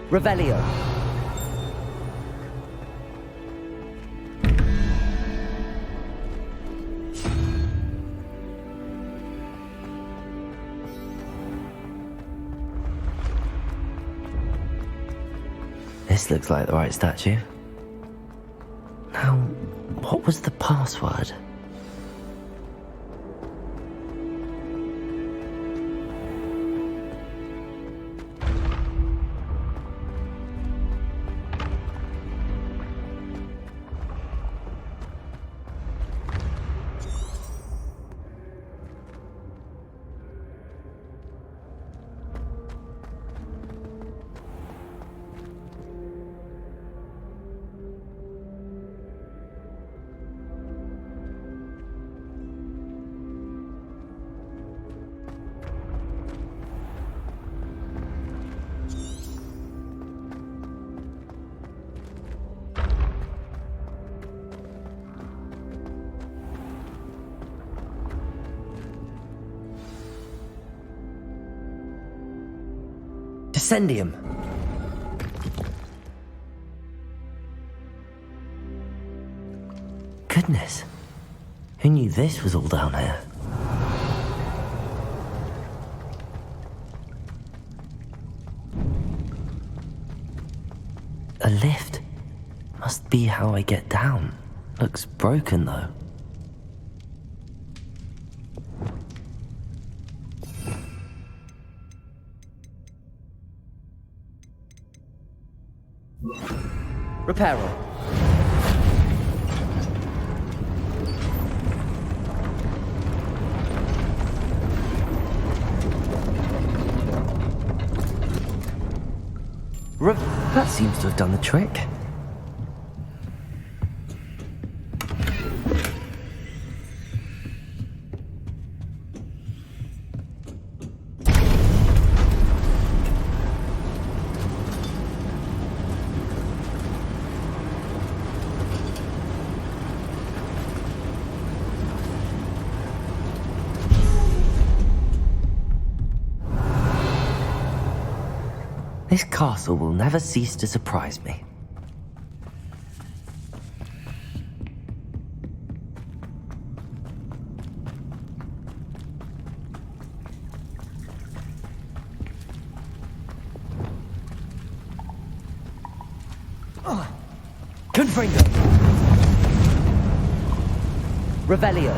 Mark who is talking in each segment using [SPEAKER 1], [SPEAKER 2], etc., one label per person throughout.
[SPEAKER 1] Revelio.
[SPEAKER 2] This looks like the right statue. Now, what was the password?
[SPEAKER 1] Descendium.
[SPEAKER 2] Goodness, who knew this was all down here? A lift. Must be how I get down. Looks broken though.
[SPEAKER 1] Reparo.
[SPEAKER 2] That seems to have done the trick. This castle will never cease to surprise me.
[SPEAKER 1] Confringo. Revelio.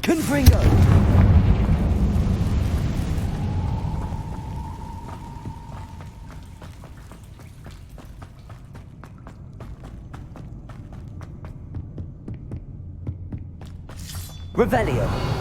[SPEAKER 1] Confringo. Revelio.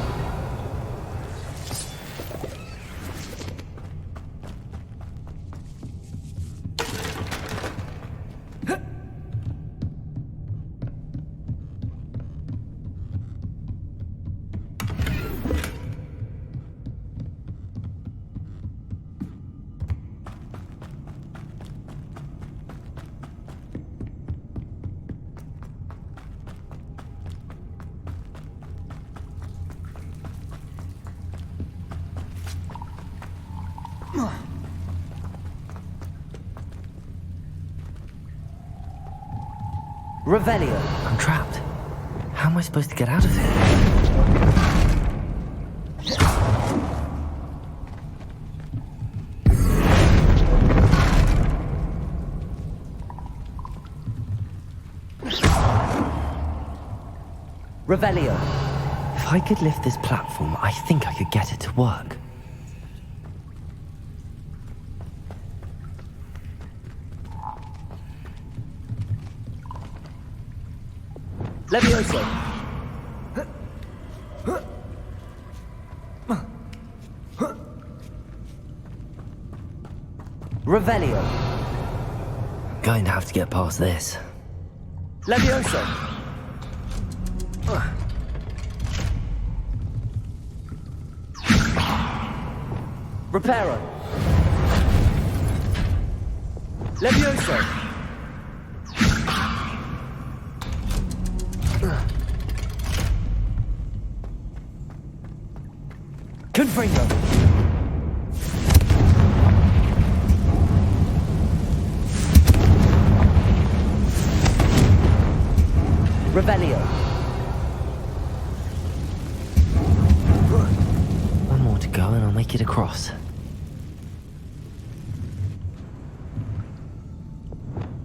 [SPEAKER 1] Revelio.
[SPEAKER 2] I'm trapped. How am I supposed to get out of here?
[SPEAKER 1] Revelio.
[SPEAKER 2] If I could lift this platform, I think I could get it to work.
[SPEAKER 1] Levioso. Revelio.
[SPEAKER 2] Going to have to get past this.
[SPEAKER 1] Levioso. Reparo. Levioso. Confringo. Revelio.
[SPEAKER 2] One more to go and I'll make it across.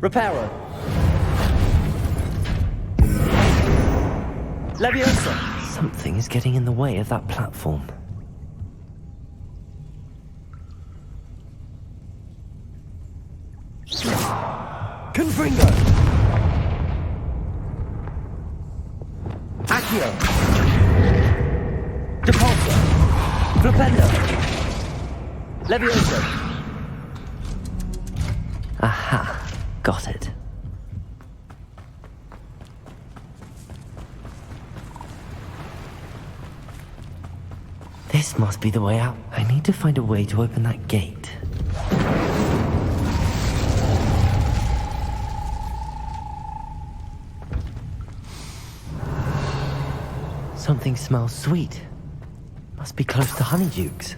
[SPEAKER 1] Reparo. Leviosa.
[SPEAKER 2] Something is getting in the way of that platform.
[SPEAKER 1] Confringo. Accio. Depulso. Flipendo. Leviosa.
[SPEAKER 2] Aha, got it. This must be the way out. I need to find a way to open that gate. Something smells sweet. Must be close to Honeydukes.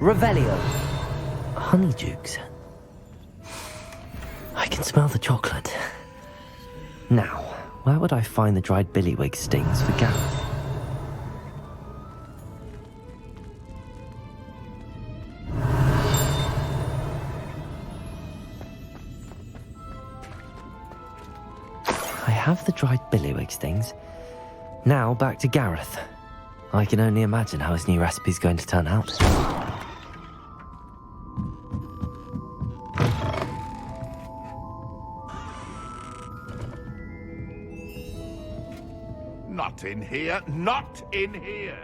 [SPEAKER 1] Revelio.
[SPEAKER 2] Honeydukes. I can smell the chocolate. Now, where would I find the dried billywig stings for Gareth? I have the dried billywig stings. Now back to Gareth. I can only imagine how his new recipe's going to turn out.
[SPEAKER 3] Not in here, not in here.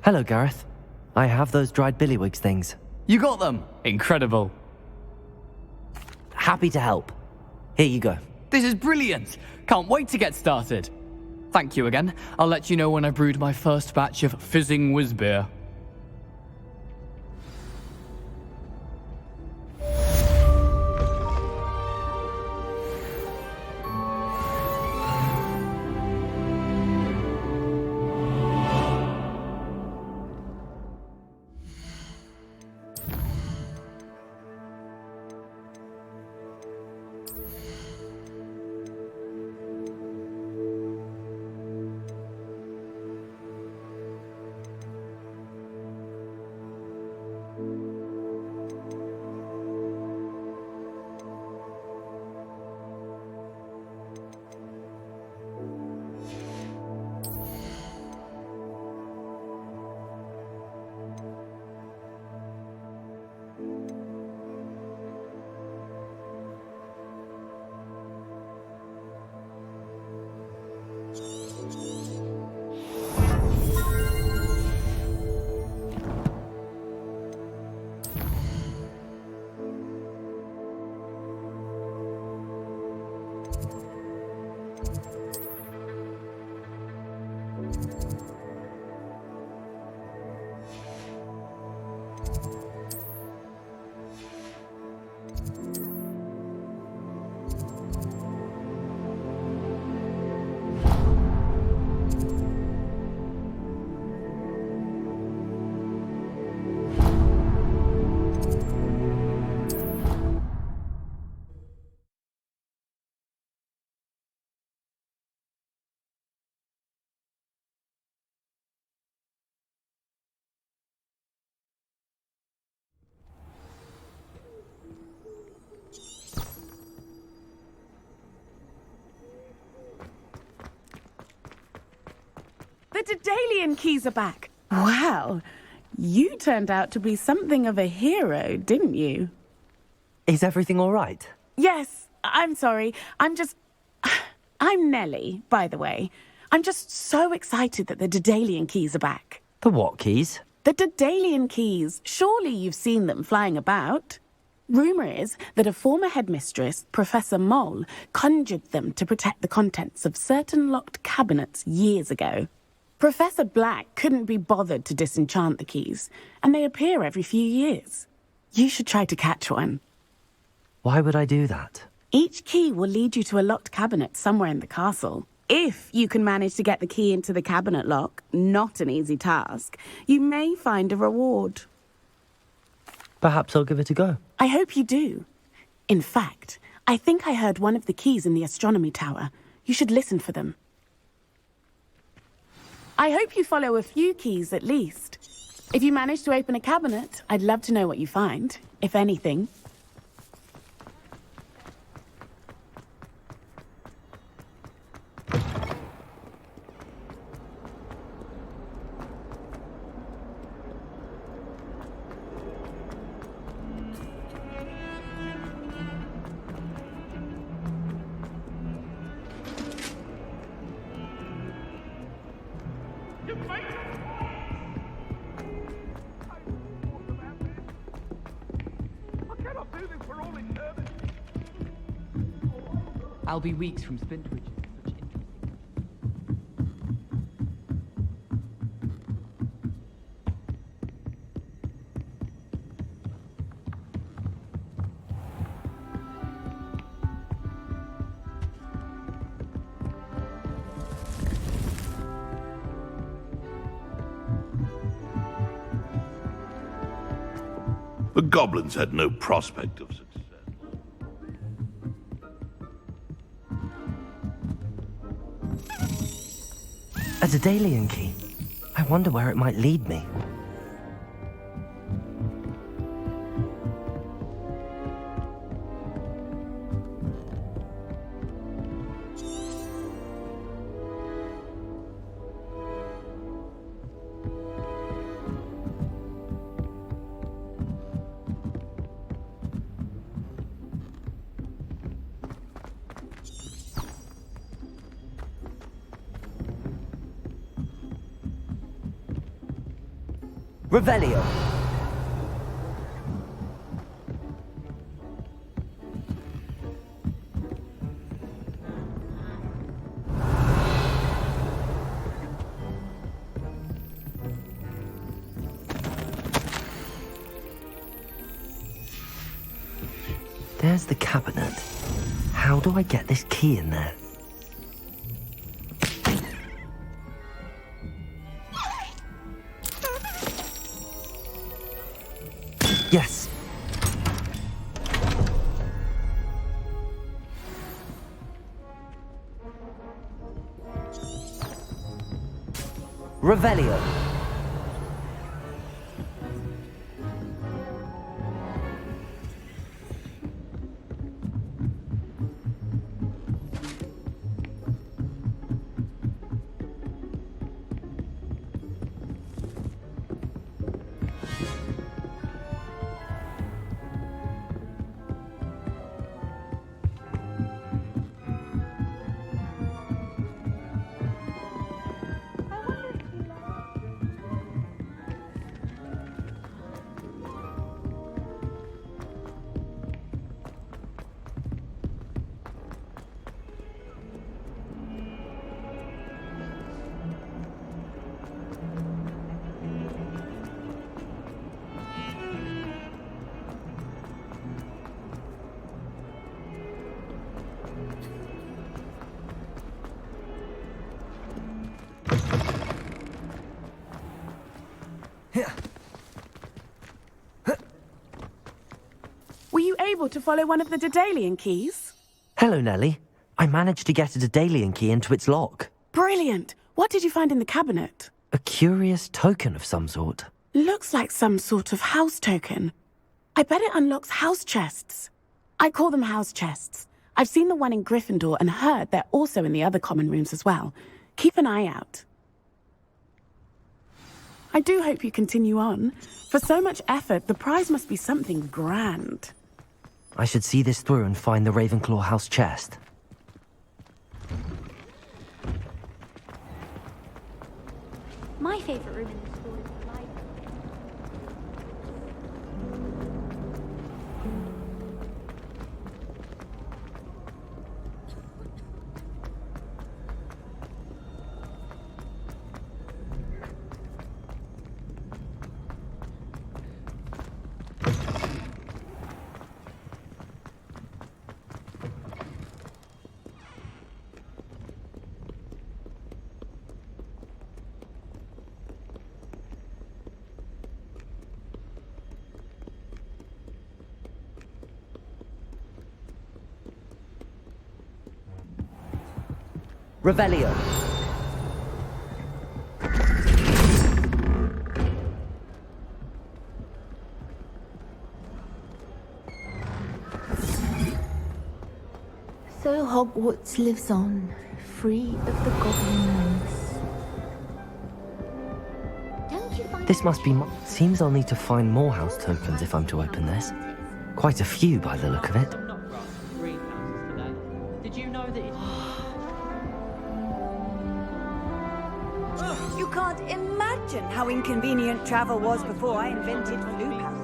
[SPEAKER 2] Hello, Gareth. I have those dried billywig things.
[SPEAKER 1] You got them.
[SPEAKER 4] Incredible.
[SPEAKER 2] Happy to help. Here you go.
[SPEAKER 4] This is brilliant. Can't wait to get started. Thank you again. I'll let you know when I brewed my first batch of fizzing whiz-beer.
[SPEAKER 5] Daedalian keys are back. Wow. You turned out to be something of a hero, didn't you?
[SPEAKER 2] Is everything all right?
[SPEAKER 5] Yes, I'm sorry. I'm Nellie, by the way. I'm just so excited that the Daedalian keys are back.
[SPEAKER 2] The what keys?
[SPEAKER 5] The Daedalian keys. Surely you've seen them flying about. Rumour is that a former headmistress, Professor Mole, conjured them to protect the contents of certain locked cabinets years ago. Professor Black couldn't be bothered to disenchant the keys, and they appear every few years. You should try to catch one.
[SPEAKER 2] Why would I do that?
[SPEAKER 5] Each key will lead you to a locked cabinet somewhere in the castle. If you can manage to get the key into the cabinet lock, not an easy task, you may find a reward.
[SPEAKER 2] Perhaps I'll give it a go.
[SPEAKER 5] I hope you do. In fact, I think I heard one of the keys in the astronomy tower. You should listen for them. I hope you follow a few keys at least. If you manage to open a cabinet, I'd love to know what you find, if anything.
[SPEAKER 4] I'll be weeks from Spintwitches.
[SPEAKER 3] The goblins had no prospect of success.
[SPEAKER 2] A Daedalian key. I wonder where it might lead me.
[SPEAKER 1] Revelio.
[SPEAKER 2] There's the cabinet. How do I get this key in there? Yes.
[SPEAKER 1] Revelio.
[SPEAKER 5] Were you able to follow one of the Daedalian keys?
[SPEAKER 2] Hello, Nellie. I managed to get a Daedalian key into its lock.
[SPEAKER 5] Brilliant. What did you find in the cabinet?
[SPEAKER 2] A curious token of some sort.
[SPEAKER 5] Looks like some sort of house token. I bet it unlocks house chests. I call them house chests. I've seen the one in Gryffindor and heard they're also in the other common rooms as well. Keep an eye out. I do hope you continue on. For so much effort, the prize must be something grand.
[SPEAKER 2] I should see this through and find the Ravenclaw house chest.
[SPEAKER 6] My favorite room in the school is the library.
[SPEAKER 1] Revelio.
[SPEAKER 6] So Hogwarts lives on, free of the goblins. Don't you find
[SPEAKER 2] This must be seems I'll need to find more house tokens if I'm to open this. Quite a few by the look of it.
[SPEAKER 7] Some nut grass and greenhouses today. Did you know that it's...
[SPEAKER 8] You can't imagine how inconvenient travel was before I invented flu powder.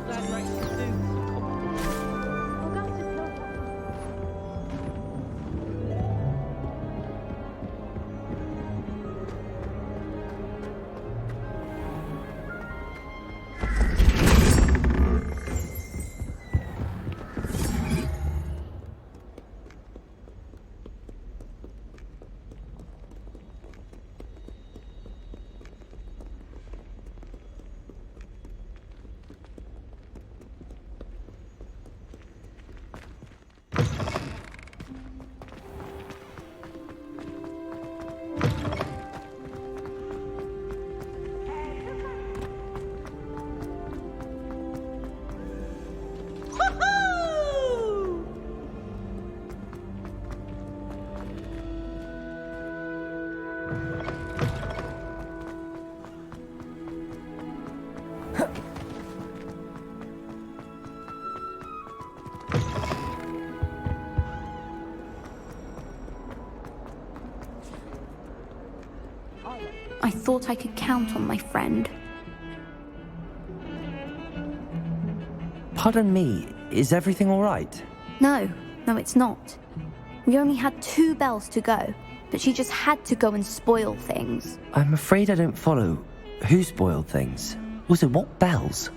[SPEAKER 7] Glad you're actually doing some competition.
[SPEAKER 6] I thought I could count on my friend.
[SPEAKER 2] Pardon me, is everything all right?
[SPEAKER 6] No, it's not. We only had 2 bells to go, but she just had to go and spoil things.
[SPEAKER 2] I'm afraid I don't follow. Who spoiled things? Also, what bells?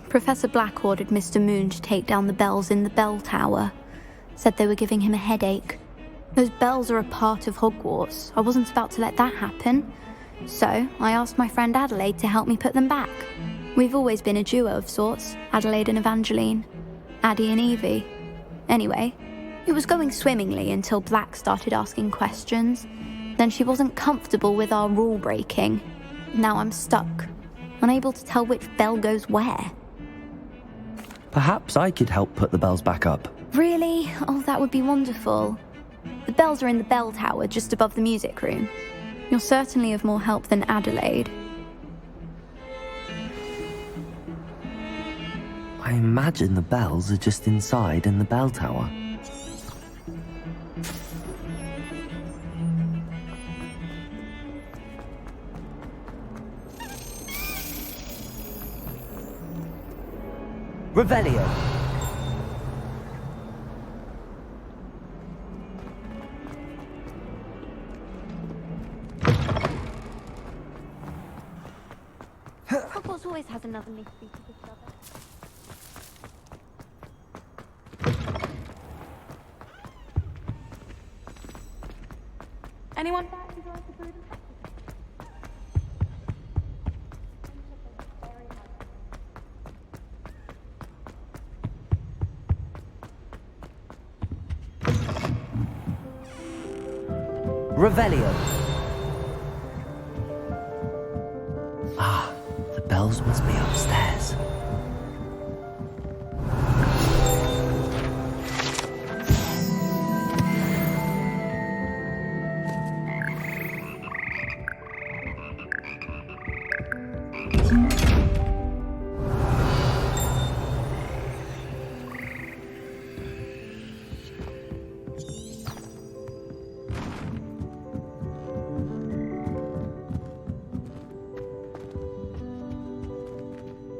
[SPEAKER 6] Professor Black ordered Mr. Moon to take down the bells in the bell tower. Said they were giving him a headache. Those bells are a part of Hogwarts. I wasn't about to let that happen. So, I asked my friend Adelaide to help me put them back. We've always been a duo of sorts, Adelaide and Evangeline. Addie and Evie. Anyway, it was going swimmingly until Black started asking questions. Then she wasn't comfortable with our rule breaking. Now I'm stuck, unable to tell which bell goes where.
[SPEAKER 2] Perhaps I could help put the bells back up.
[SPEAKER 6] Really? Oh, that would be wonderful. The bells are in the bell tower just above the music room. You're certainly of more help than Adelaide.
[SPEAKER 2] I imagine the bells are just inside in the bell tower.
[SPEAKER 1] Revelio.
[SPEAKER 6] Hogwarts always has another mystery to discover.
[SPEAKER 5] Anyone?
[SPEAKER 1] Revelio.
[SPEAKER 2] The bells must be upstairs.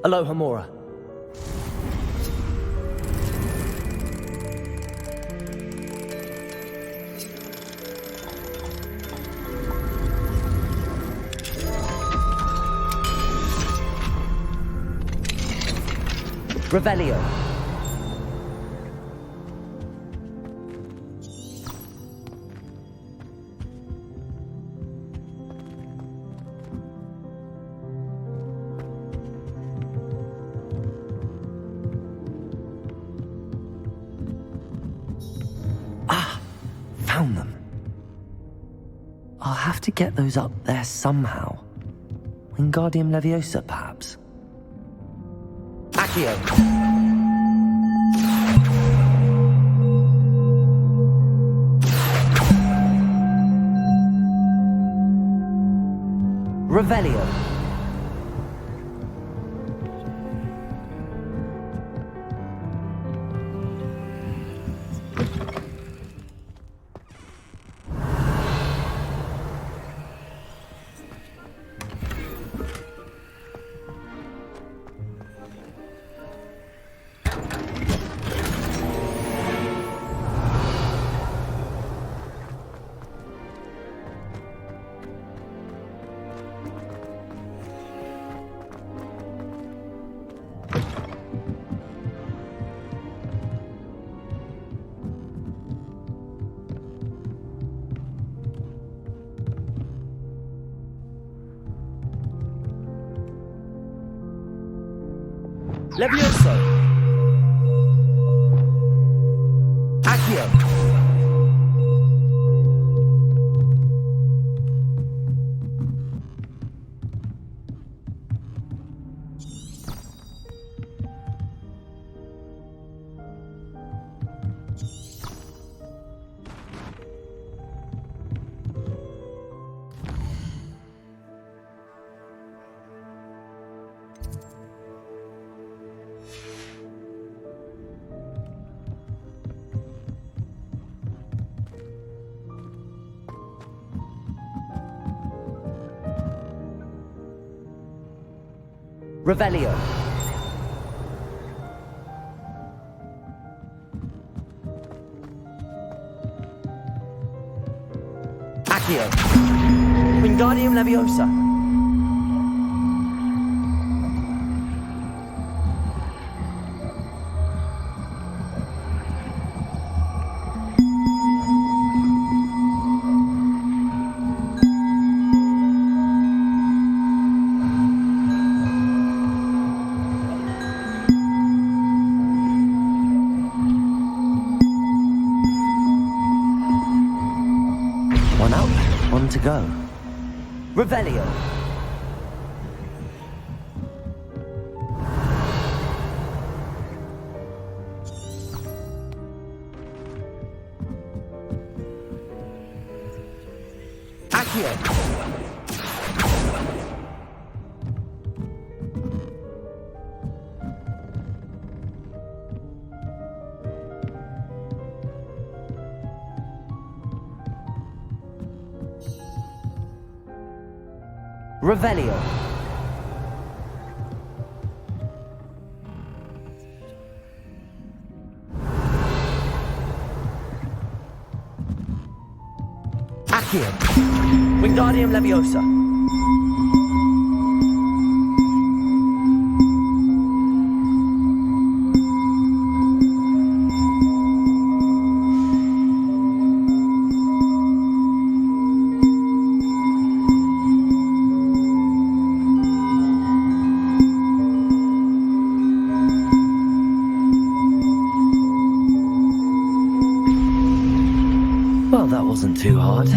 [SPEAKER 1] Aloha, Mora. Revelio.
[SPEAKER 2] Found them. I'll have to get those up there somehow. Wingardium Leviosa, perhaps?
[SPEAKER 1] Accio. Revelio. Levioso. Accio. Revelio. Accio. Wingardium Leviosa.
[SPEAKER 2] One up, one to go.
[SPEAKER 1] Revelio. Accio. Revelio. Accio. Wingardium Leviosa.
[SPEAKER 2] Well, that wasn't too hard.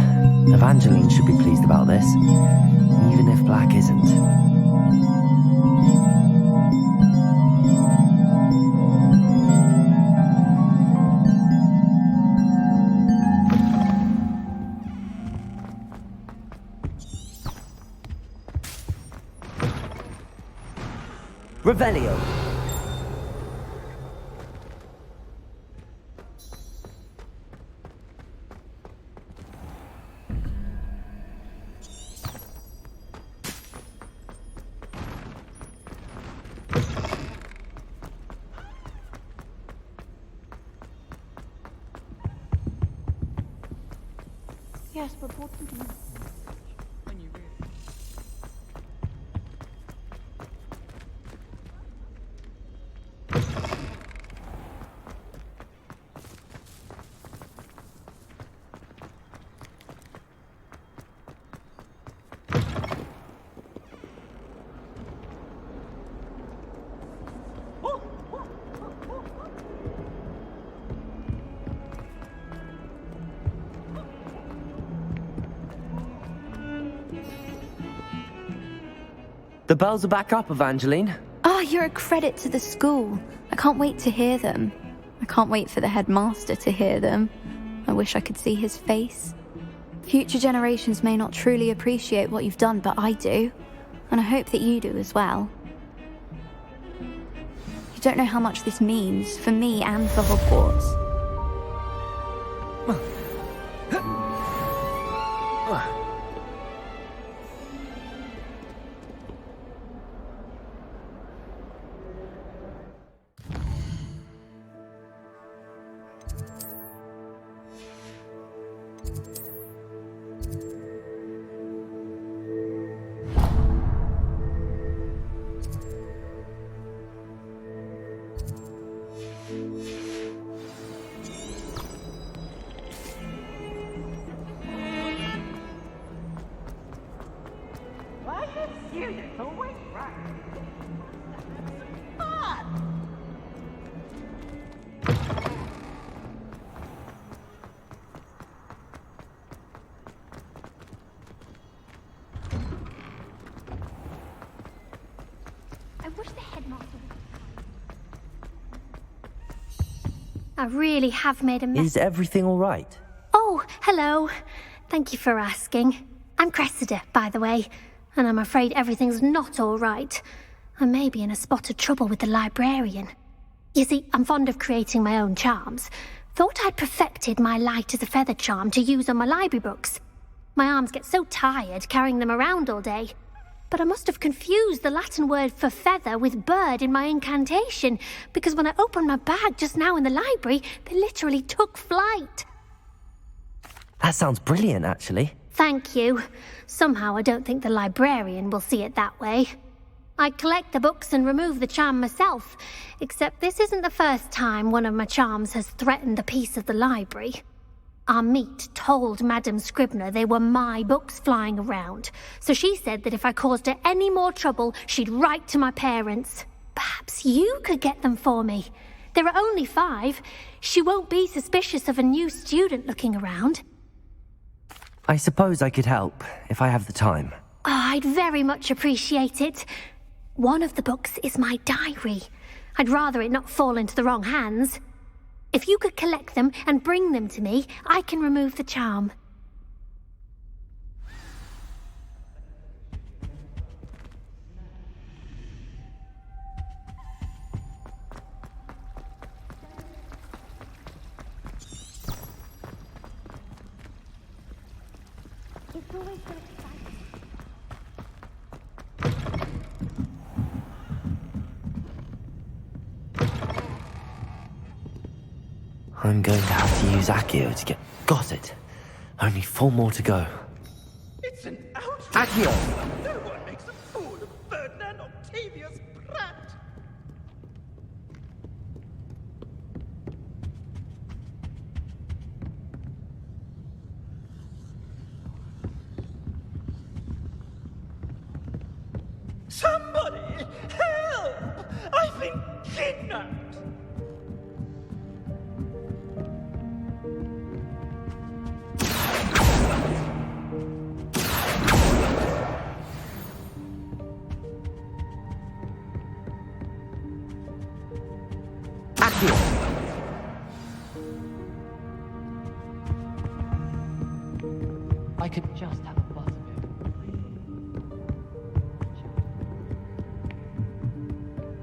[SPEAKER 2] Evangeline should be pleased about this, even if Black isn't.
[SPEAKER 1] Revelio.
[SPEAKER 6] Yes, but what do you...
[SPEAKER 2] The bells are back up, Evangeline.
[SPEAKER 6] Oh, you're a credit to the school. I can't wait to hear them. I can't wait for the headmaster to hear them. I wish I could see his face. Future generations may not truly appreciate what you've done, but I do. And I hope that you do as well. You don't know how much this means for me and for Hogwarts.
[SPEAKER 9] I wish the headmaster I really have made a mess.
[SPEAKER 2] Is everything all right?
[SPEAKER 9] Oh, hello. Thank you for asking. I'm Cressida, by the way, and I'm afraid everything's not all right. I may be in a spot of trouble with the librarian. You see, I'm fond of creating my own charms. Thought I'd perfected my light as a feather charm to use on my library books. My arms get so tired carrying them around all day. But I must have confused the Latin word for feather with bird in my incantation, because when I opened my bag just now in the library, they literally took flight.
[SPEAKER 2] That sounds brilliant, actually.
[SPEAKER 9] Thank you. Somehow I don't think the librarian will see it that way. I collect the books and remove the charm myself, except this isn't the first time one of my charms has threatened the peace of the library. Our meet told Madame Scribner they were my books flying around, so she said that if I caused her any more trouble, she'd write to my parents. Perhaps you could get them for me. There are only 5. She won't be suspicious of a new student looking around.
[SPEAKER 2] I suppose I could help, if I have the time.
[SPEAKER 9] Oh, I'd very much appreciate it. One of the books is my diary. I'd rather it not fall into the wrong hands. If you could collect them and bring them to me, I can remove the charm. It's always so exciting.
[SPEAKER 2] I'm going to have to use Accio to get... Got it. Only 4 more to go.
[SPEAKER 10] It's an outrage!
[SPEAKER 1] Accio!
[SPEAKER 10] No one makes a fool of Ferdinand Octavius Pratt! Somebody! Help! I've been kidnapped!
[SPEAKER 1] Accio!
[SPEAKER 4] I could just have a butterbeer.
[SPEAKER 9] 「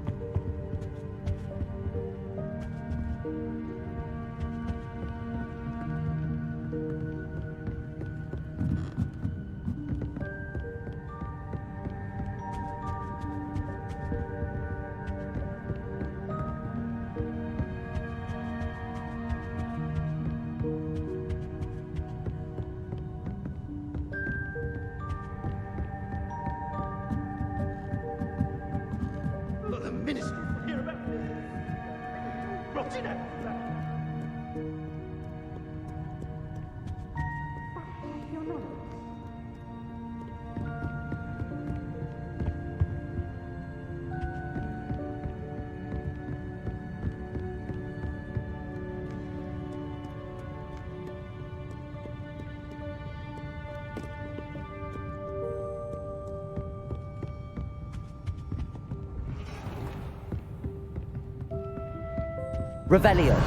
[SPEAKER 10] rotten apple!
[SPEAKER 2] Revelio.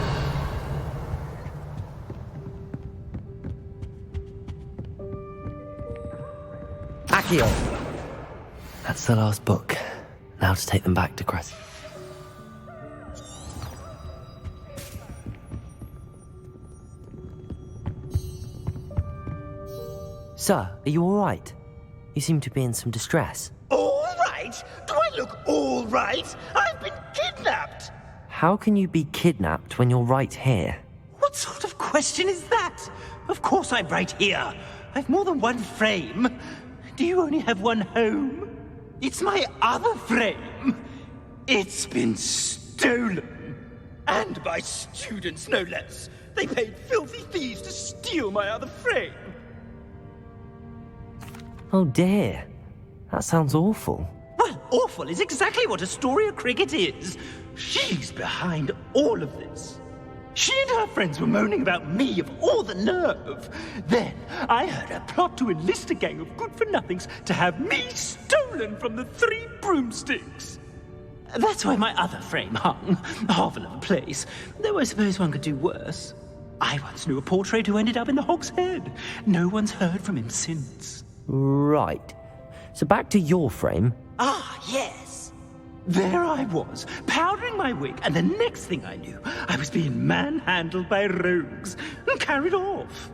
[SPEAKER 2] Accio. That's the last book. Now to take them back to Cress. Sir, are you all right? You seem to be in some distress.
[SPEAKER 10] All right? Do I look all right? I've been kidnapped!
[SPEAKER 2] How can you be kidnapped when you're right here?
[SPEAKER 10] What sort of question is that? Of course I'm right here. I've more than one frame. Do you only have one home? It's my other frame. It's been stolen. And by students, no less. They paid filthy thieves to steal my other frame.
[SPEAKER 2] Oh dear. That sounds awful.
[SPEAKER 10] Well, awful is exactly what Astoria Cricket is. She's behind all of this. She and her friends were moaning about me of all the nerve. Then I heard her plot to enlist a gang of good-for-nothings to have me stolen from the Three Broomsticks. That's why my other frame hung. Hovel of a place. Though I suppose one could do worse. I once knew a portrait who ended up in the Hog's Head. No one's heard from him since.
[SPEAKER 2] Right. So back to your frame.
[SPEAKER 10] Ah, yes. There I was, powdering my wig, and the next thing I knew, I was being manhandled by rogues and carried off.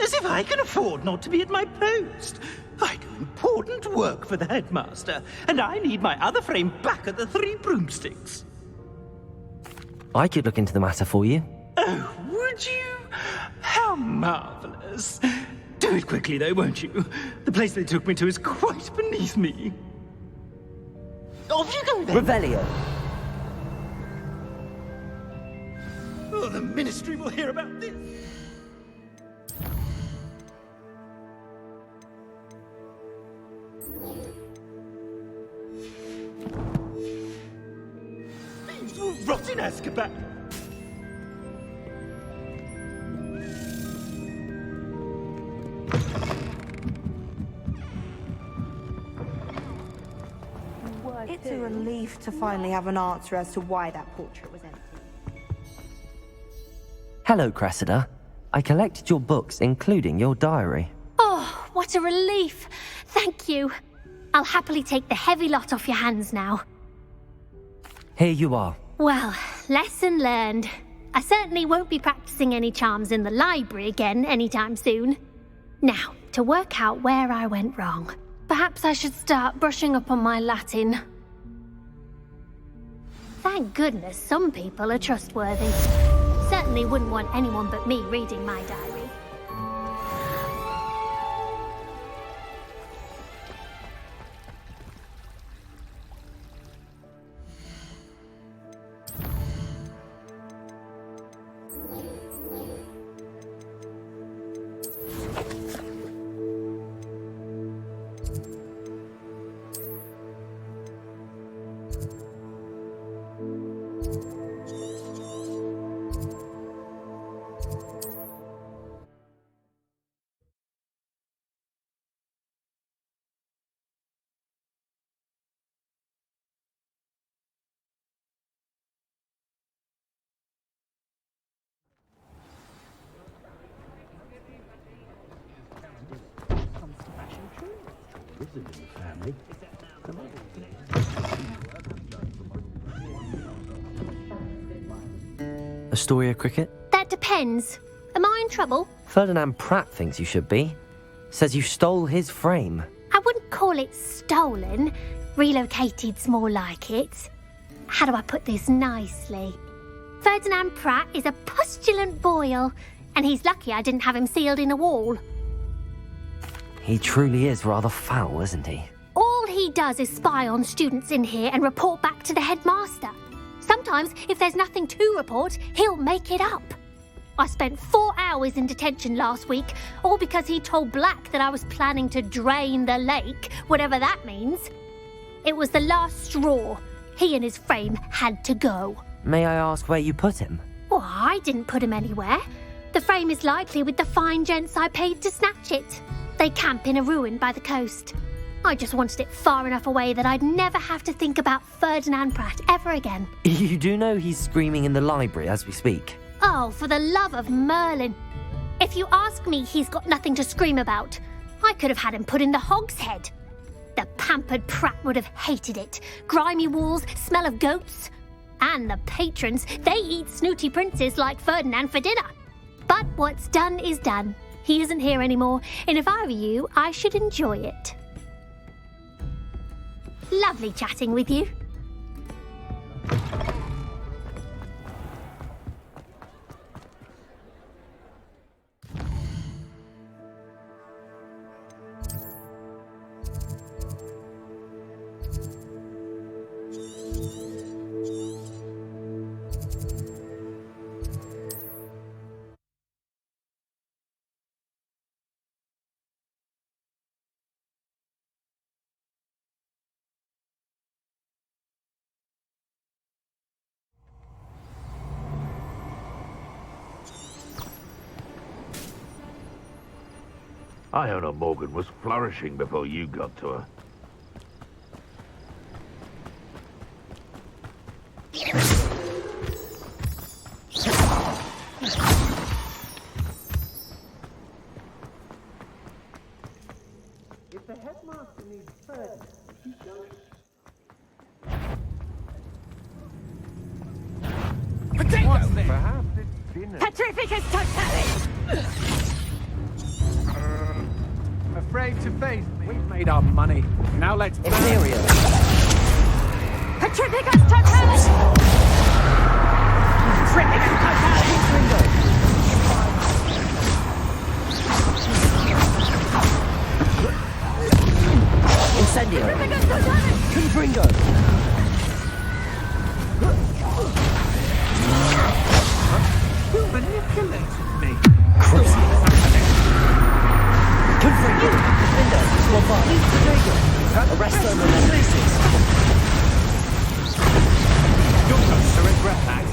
[SPEAKER 10] As if I can afford not to be at my post. I do important work for the headmaster, and I need my other frame back at the Three Broomsticks.
[SPEAKER 2] I could look into the matter for you.
[SPEAKER 10] Oh, would you? How marvelous. Do it quickly, though, won't you? The place they took me to is quite beneath me. Off you go, then.
[SPEAKER 2] Revelio.
[SPEAKER 10] Oh, the Ministry will hear about this. Thieves will rot in Azkaban.
[SPEAKER 11] It's a relief to finally have an answer as to why that portrait was empty.
[SPEAKER 2] Hello, Cressida. I collected your books, including your diary.
[SPEAKER 9] Oh, what a relief. Thank you. I'll happily take the heavy lot off your hands now.
[SPEAKER 2] Here you are.
[SPEAKER 9] Well, lesson learned. I certainly won't be practicing any charms in the library again anytime soon. Now, to work out where I went wrong. Perhaps I should start brushing up on my Latin. Thank goodness some people are trustworthy. Certainly wouldn't want anyone but me reading my diary.
[SPEAKER 2] Astoria Cricket?
[SPEAKER 9] That depends. Am I in trouble?
[SPEAKER 2] Ferdinand Pratt thinks you should be. Says you stole his frame.
[SPEAKER 9] I wouldn't call it stolen. Relocated's more like it. How do I put this nicely? Ferdinand Pratt is a pustulant boil, and he's lucky I didn't have him sealed in a wall.
[SPEAKER 2] He truly is rather foul, isn't he?
[SPEAKER 9] All he does is spy on students in here and report back to the headmaster. So Sometimes, if there's nothing to report, he'll make it up. I spent 4 hours in detention last week, all because he told Black that I was planning to drain the lake, whatever that means. It was the last straw. He and his frame had to go.
[SPEAKER 2] May I ask where you put him?
[SPEAKER 9] Well, I didn't put him anywhere. The frame is likely with the fine gents I paid to snatch it. They camp in a ruin by the coast. I just wanted it far enough away that I'd never have to think about Ferdinand Pratt ever again.
[SPEAKER 2] You do know he's screaming in the library as we speak.
[SPEAKER 9] Oh, for the love of Merlin. If you ask me, he's got nothing to scream about. I could have had him put in the hogshead. The pampered Pratt would have hated it. Grimy walls, smell of goats. And the patrons, they eat snooty princes like Ferdinand for dinner. But what's done is done. He isn't here anymore, and if I were you, I should enjoy it. Lovely chatting with you.
[SPEAKER 3] Iona Morgan was flourishing before you got to her.
[SPEAKER 1] If the headmaster needs further, he should.
[SPEAKER 7] Potato!
[SPEAKER 1] Perhaps it's dinner.
[SPEAKER 8] Petrificus totalis!
[SPEAKER 1] Afraid to face me. We've made our money. Now let's burn.
[SPEAKER 2] Imperial.
[SPEAKER 8] Petrificus totalis! Petrificus totalis!
[SPEAKER 2] Incendio.
[SPEAKER 8] Petrificus totalis!
[SPEAKER 2] Confringo.
[SPEAKER 1] You manipulated me.
[SPEAKER 2] Confringo. Confringo. Confringo. Arresto Momentus.
[SPEAKER 1] You're going to regret that.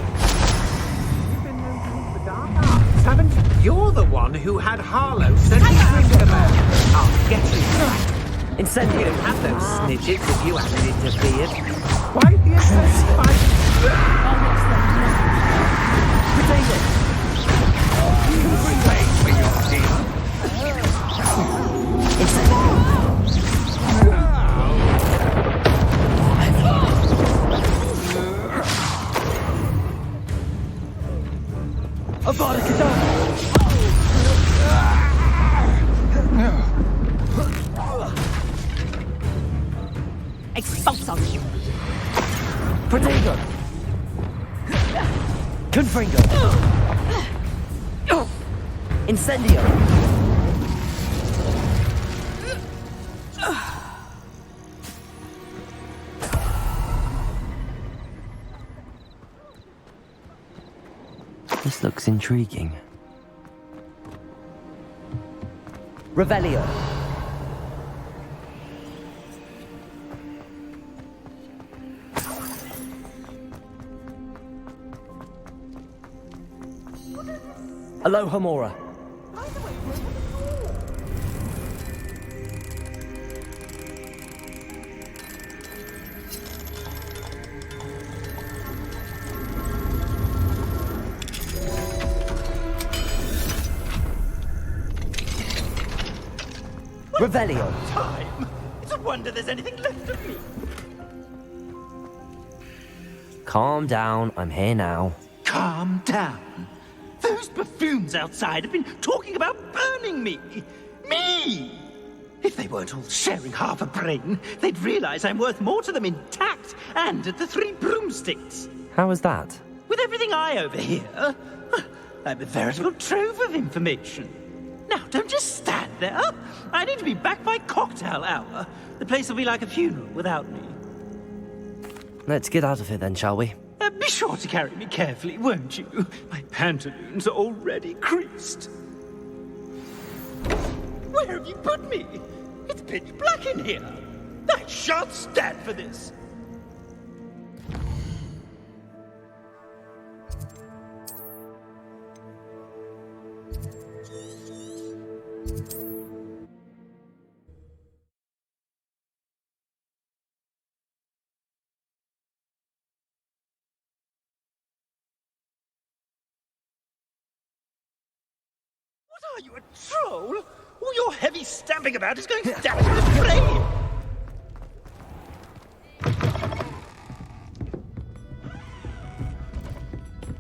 [SPEAKER 1] You've been known to the dark arts, haven't you? You're the one who had Harlow send you to about. I'll get you back.
[SPEAKER 2] Incendio.
[SPEAKER 1] You'd have had those snitches if you hadn't interfered. Why the intensified?
[SPEAKER 2] Potato.
[SPEAKER 1] Wait for your deal.
[SPEAKER 2] Avada Kedavra!
[SPEAKER 8] Expulso!
[SPEAKER 2] Protego! Confringo! Incendio! This looks intriguing. Revelio. Aloha Mora. Revelio.
[SPEAKER 10] Time! It's a wonder there's anything left of me.
[SPEAKER 2] Calm down, I'm here now.
[SPEAKER 10] Calm down. Those buffoons outside have been talking about burning me. Me! If they weren't all sharing half a brain, they'd realize I'm worth more to them intact and at the Three Broomsticks.
[SPEAKER 2] How was that?
[SPEAKER 10] With everything I overhear, I'm a veritable trove of information. Now, don't just stand there. I need to be back by cocktail hour. The place will be like a funeral without me.
[SPEAKER 2] Let's get out of here then, shall we?
[SPEAKER 10] Be sure to carry me carefully, won't you? My pantaloons are already creased. Where have you put me? It's pitch black in here. I shan't stand for this. What are you, a troll? All your heavy stamping about is going to damage the frame!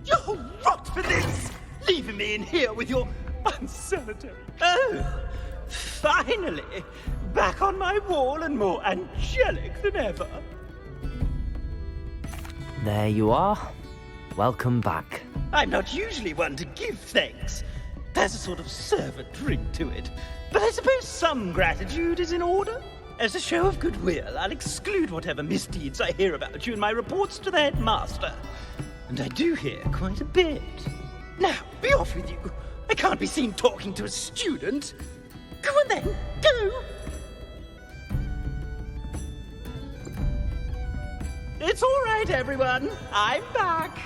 [SPEAKER 10] You'll rot for this! Leaving me in here with your unsanitary... Oh! Finally! Back on my wall and more angelic than ever.
[SPEAKER 2] There you are. Welcome back.
[SPEAKER 10] I'm not usually one to give thanks. There's a sort of servant ring to it. But I suppose some gratitude is in order. As a show of goodwill, I'll exclude whatever misdeeds I hear about you in my reports to the headmaster. And I do hear quite a bit. Now, be off with you. I can't be seen talking to a student. Go on then, go! It's all right, everyone. I'm back.